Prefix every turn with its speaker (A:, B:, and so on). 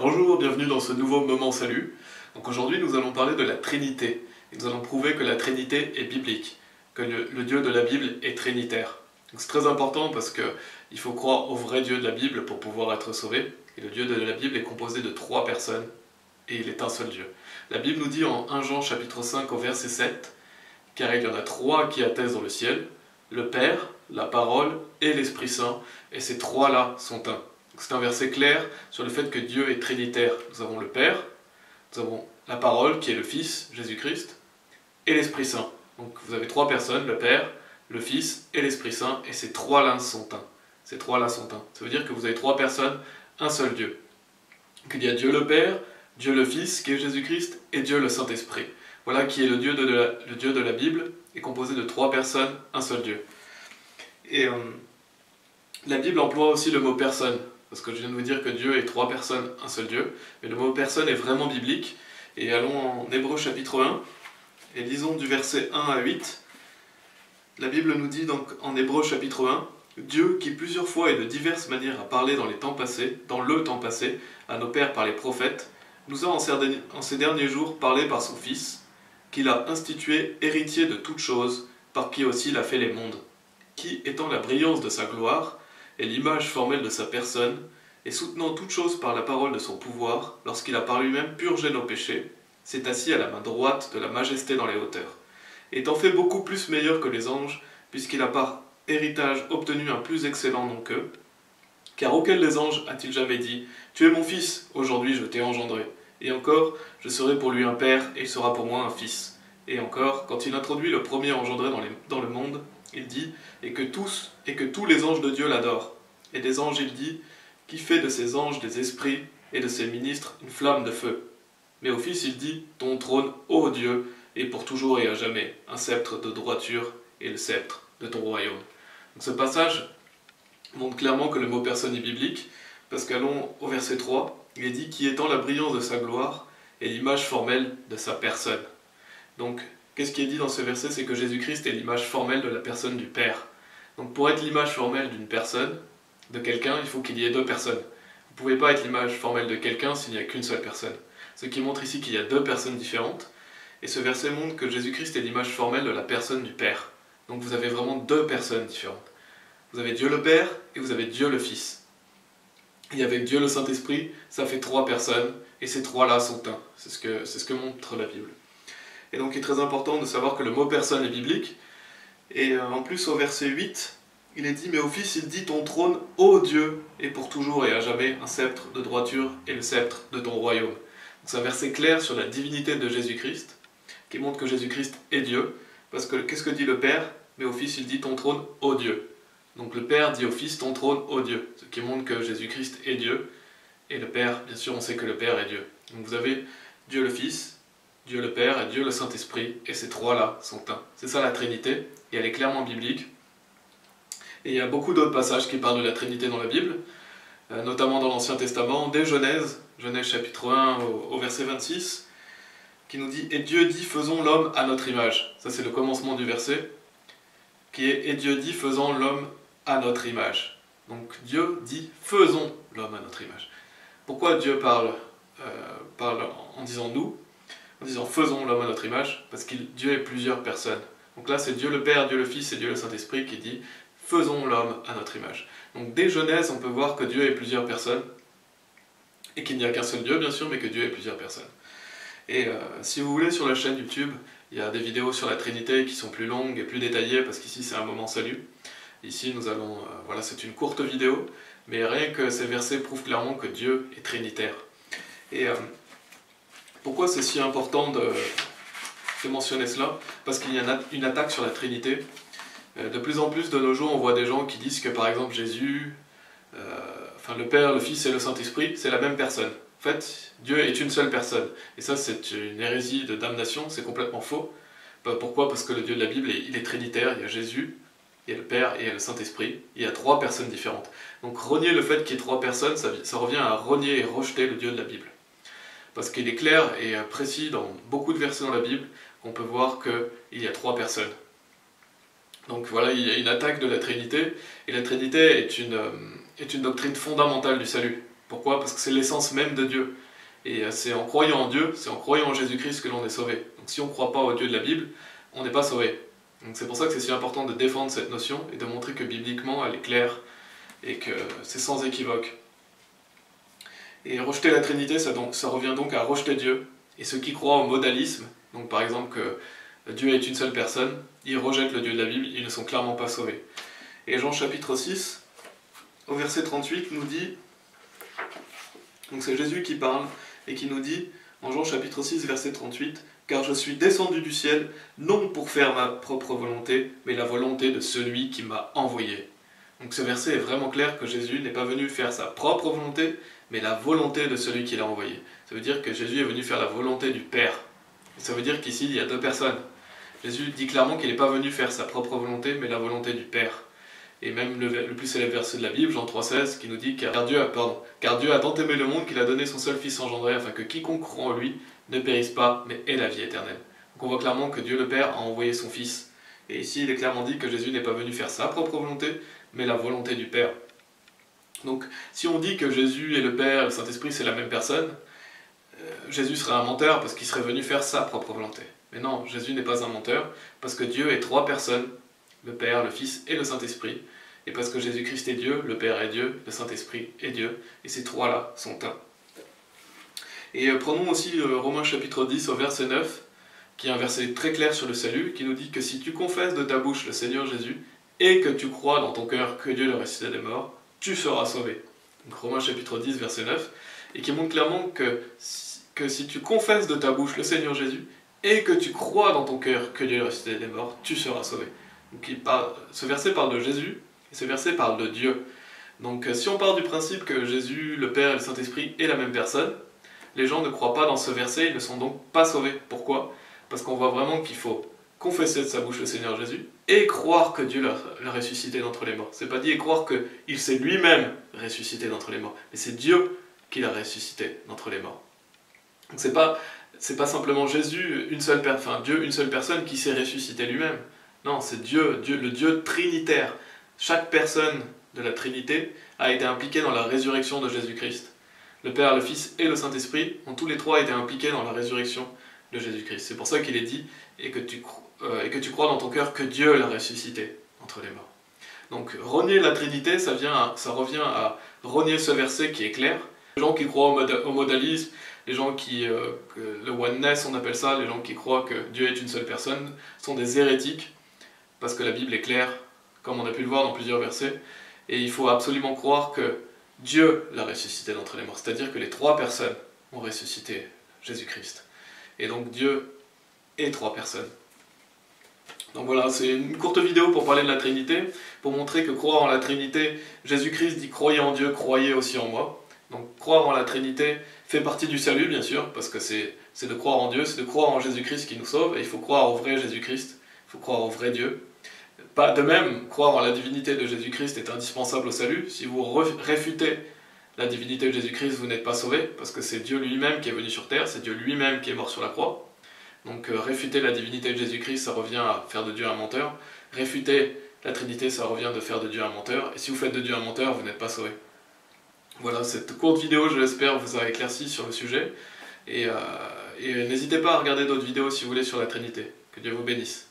A: Bonjour, bienvenue dans ce nouveau Moment Salut. Donc aujourd'hui nous allons parler de la Trinité. Et nous allons prouver que la Trinité est biblique, que le Dieu de la Bible est trinitaire. Donc c'est très important parce qu'il faut croire au vrai Dieu de la Bible pour pouvoir être sauvé. Et le Dieu de la Bible est composé de 3 personnes et il est un seul Dieu. La Bible nous dit en 1 Jean chapitre 5 au verset 7 « Car il y en a 3 qui attestent dans le ciel, le Père, la Parole et l'Esprit Saint, et ces 3-là sont un. » C'est un verset clair sur le fait que Dieu est trinitaire. Nous avons le Père, nous avons la Parole qui est le Fils, Jésus-Christ, et l'Esprit Saint. Donc vous avez 3 personnes, le Père, le Fils et l'Esprit Saint, et ces 3-là sont un. Ces 3-là sont un. Ça veut dire que vous avez 3 personnes, un seul Dieu. Qu'il y a Dieu le Père, Dieu le Fils, qui est Jésus-Christ, et Dieu le Saint-Esprit. Voilà qui est le Dieu de la Bible, est composé de 3 personnes, un seul Dieu. Et la Bible emploie aussi le mot personne. Parce que je viens de vous dire que Dieu est 3 personnes, un seul Dieu. Mais le mot personne est vraiment biblique. Et allons en Hébreux chapitre 1, et lisons du verset 1 à 8. La Bible nous dit donc en Hébreux chapitre 1, « Dieu, qui plusieurs fois et de diverses manières a parlé dans le temps passé, à nos pères par les prophètes, nous a en ces derniers jours parlé par son Fils, qu'il a institué héritier de toutes choses, par qui aussi il a fait les mondes, qui, étant la brillance de sa gloire, et l'image formelle de sa personne, et soutenant toutes choses par la parole de son pouvoir, lorsqu'il a par lui-même purgé nos péchés, s'est assis à la main droite de la majesté dans les hauteurs. Étant fait beaucoup plus meilleur que les anges, puisqu'il a par héritage obtenu un plus excellent nom qu'eux, car auquel des anges a-t-il jamais dit « Tu es mon fils, aujourd'hui je t'ai engendré » et encore « Je serai pour lui un père, et il sera pour moi un fils » et encore, quand il introduit le premier engendré dans le monde, il dit « et que tous les anges de Dieu l'adorent » et des anges il dit « qui fait de ses anges des esprits et de ses ministres une flamme de feu » mais au Fils il dit « ton trône, ô Dieu, est pour toujours et à jamais, un sceptre de droiture et le sceptre de ton royaume. » Donc ce passage montre clairement que le mot personne est biblique, parce qu'allons au verset 3, il est dit « qui étant la brillance de sa gloire et l'image formelle de sa personne ». Donc, qu'est-ce qui est dit dans ce verset? C'est que Jésus-Christ est l'image formelle de la personne du Père. Donc pour être l'image formelle d'une personne, de quelqu'un, il faut qu'il y ait 2 personnes. Vous ne pouvez pas être l'image formelle de quelqu'un s'il n'y a qu'une seule personne. Ce qui montre ici qu'il y a 2 personnes différentes, et ce verset montre que Jésus-Christ est l'image formelle de la personne du Père. Donc vous avez vraiment 2 personnes différentes. Vous avez Dieu le Père et vous avez Dieu le Fils. Et avec Dieu le Saint-Esprit, ça fait 3 personnes, et ces 3-là sont un. C'est ce que montre la Bible. Et donc il est très important de savoir que le mot personne est biblique. Et en plus au verset 8, il est dit « Mais au Fils il dit ton trône, ô Dieu, est pour toujours et à jamais un sceptre de droiture et le sceptre de ton royaume. » C'est un verset clair sur la divinité de Jésus-Christ, qui montre que Jésus-Christ est Dieu. Parce que qu'est-ce que dit le Père? Mais au Fils il dit ton trône, ô Dieu. Donc le Père dit au Fils ton trône, ô Dieu. Ce qui montre que Jésus-Christ est Dieu. Et le Père, bien sûr on sait que le Père est Dieu. Donc vous avez Dieu le Fils, Dieu le Père et Dieu le Saint-Esprit, et ces 3-là sont un. C'est ça la Trinité, et elle est clairement biblique. Et il y a beaucoup d'autres passages qui parlent de la Trinité dans la Bible, notamment dans l'Ancien Testament, dès Genèse chapitre 1 au verset 26, qui nous dit « Et Dieu dit, faisons l'homme à notre image ». Ça c'est le commencement du verset, qui est « Et Dieu dit, faisons l'homme à notre image ». Donc Dieu dit « faisons l'homme à notre image ». Pourquoi Dieu parle en disant « nous » en disant « faisons l'homme à notre image », parce que Dieu est plusieurs personnes. Donc là, c'est Dieu le Père, Dieu le Fils et Dieu le Saint-Esprit qui dit « faisons l'homme à notre image ». Donc dès Genèse, on peut voir que Dieu est plusieurs personnes, et qu'il n'y a qu'un seul Dieu, bien sûr, mais que Dieu est plusieurs personnes. Et si vous voulez, sur la chaîne YouTube, il y a des vidéos sur la Trinité qui sont plus longues et plus détaillées, parce qu'ici, c'est un moment salut. Ici, nous allons... voilà, c'est une courte vidéo, mais rien que ces versets prouvent clairement que Dieu est trinitaire. Et... pourquoi c'est si important de mentionner cela? Parce qu'il y a une attaque sur la Trinité. De plus en plus de nos jours, on voit des gens qui disent que par exemple Jésus, le Père, le Fils et le Saint-Esprit, c'est la même personne. En fait, Dieu est une seule personne. Et ça, c'est une hérésie de damnation, c'est complètement faux. Pourquoi? Parce que le Dieu de la Bible, il est trinitaire, il y a Jésus, il y a le Père et il y a le Saint-Esprit. Il y a 3 personnes différentes. Donc renier le fait qu'il y ait 3 personnes, ça revient à renier et rejeter le Dieu de la Bible. Parce qu'il est clair et précis dans beaucoup de versets dans la Bible qu'on peut voir qu'il y a 3 personnes. Donc voilà, il y a une attaque de la Trinité, et la Trinité est une doctrine fondamentale du salut. Pourquoi? Parce que c'est l'essence même de Dieu. Et c'est en croyant en Dieu, c'est en croyant en Jésus-Christ que l'on est sauvé. Donc si on ne croit pas au Dieu de la Bible, on n'est pas sauvé. Donc c'est pour ça que c'est si important de défendre cette notion et de montrer que bibliquement elle est claire et que c'est sans équivoque. Et rejeter la Trinité, ça revient donc à rejeter Dieu. Et ceux qui croient au modalisme, donc par exemple que Dieu est une seule personne, ils rejettent le Dieu de la Bible, ils ne sont clairement pas sauvés. Et Jean chapitre 6, au verset 38, nous dit, donc c'est Jésus qui parle, et qui nous dit, en Jean chapitre 6, verset 38, « Car je suis descendu du ciel, non pour faire ma propre volonté, mais la volonté de celui qui m'a envoyé. » Donc ce verset est vraiment clair que Jésus n'est pas venu faire sa propre volonté, mais la volonté de celui qui l'a envoyé. Ça veut dire que Jésus est venu faire la volonté du Père. Et ça veut dire qu'ici, il y a deux personnes. Jésus dit clairement qu'il n'est pas venu faire sa propre volonté, mais la volonté du Père. Et même le plus célèbre verset de la Bible, Jean 3,16, qui nous dit car Dieu a tant aimé le monde qu'il a donné son seul Fils engendré, afin que quiconque croit en lui ne périsse pas, mais ait la vie éternelle. Donc on voit clairement que Dieu le Père a envoyé son Fils. Et ici, il est clairement dit que Jésus n'est pas venu faire sa propre volonté, mais la volonté du Père. Donc, si on dit que Jésus et le Père et le Saint-Esprit, c'est la même personne, Jésus serait un menteur parce qu'il serait venu faire sa propre volonté. Mais non, Jésus n'est pas un menteur, parce que Dieu est trois personnes, le Père, le Fils et le Saint-Esprit, et parce que Jésus-Christ est Dieu, le Père est Dieu, le Saint-Esprit est Dieu, et ces trois-là sont un. Et prenons aussi Romains chapitre 10 au verset 9, qui est un verset très clair sur le salut, qui nous dit que si tu confesses de ta bouche le Seigneur Jésus, et que tu crois dans ton cœur que Dieu l'a ressuscité des morts, tu seras sauvé. Donc Romains chapitre 10 verset 9, et qui montre clairement que si tu confesses de ta bouche le Seigneur Jésus, et que tu crois dans ton cœur que Dieu l'a ressuscité des morts, tu seras sauvé. Donc ce verset parle de Jésus, et ce verset parle de Dieu. Donc si on part du principe que Jésus, le Père et le Saint-Esprit est la même personne, les gens ne croient pas dans ce verset, ils ne sont donc pas sauvés. Pourquoi? Parce qu'on voit vraiment qu'il faut confesser de sa bouche le Seigneur Jésus, et croire que Dieu l'a ressuscité d'entre les morts. C'est pas dit et croire qu'il s'est lui-même ressuscité d'entre les morts, mais c'est Dieu qui l'a ressuscité d'entre les morts. Donc c'est pas simplement Jésus, Dieu, une seule personne qui s'est ressuscité lui-même. Non, c'est Dieu, le Dieu trinitaire. Chaque personne de la Trinité a été impliquée dans la résurrection de Jésus-Christ. Le Père, le Fils et le Saint-Esprit ont tous les trois été impliqués dans la résurrection de Jésus-Christ. C'est pour ça qu'il est dit et que tu crois dans ton cœur que Dieu l'a ressuscité entre les morts. Donc renier la Trinité, ça revient à renier ce verset qui est clair. Les gens qui croient au modalisme, les gens le oneness on appelle ça, les gens qui croient que Dieu est une seule personne, sont des hérétiques, parce que la Bible est claire, comme on a pu le voir dans plusieurs versets, et il faut absolument croire que Dieu l'a ressuscité d'entre les morts, c'est-à-dire que les trois personnes ont ressuscité Jésus-Christ. Et donc Dieu est trois personnes. Donc voilà, c'est une courte vidéo pour parler de la Trinité, pour montrer que croire en la Trinité, Jésus-Christ dit « croyez en Dieu, croyez aussi en moi ». Donc croire en la Trinité fait partie du salut, bien sûr, parce que c'est de croire en Dieu, c'est de croire en Jésus-Christ qui nous sauve, et il faut croire au vrai Jésus-Christ, il faut croire au vrai Dieu. Pas de même, croire en la divinité de Jésus-Christ est indispensable au salut. Si vous réfutez la divinité de Jésus-Christ, vous n'êtes pas sauvé, parce que c'est Dieu lui-même qui est venu sur terre, c'est Dieu lui-même qui est mort sur la croix. Donc réfuter la divinité de Jésus-Christ, ça revient à faire de Dieu un menteur. Réfuter la Trinité, ça revient de faire de Dieu un menteur. Et si vous faites de Dieu un menteur, vous n'êtes pas sauvé. Voilà, cette courte vidéo, je l'espère, vous a éclairci sur le sujet. Et n'hésitez pas à regarder d'autres vidéos si vous voulez sur la Trinité. Que Dieu vous bénisse.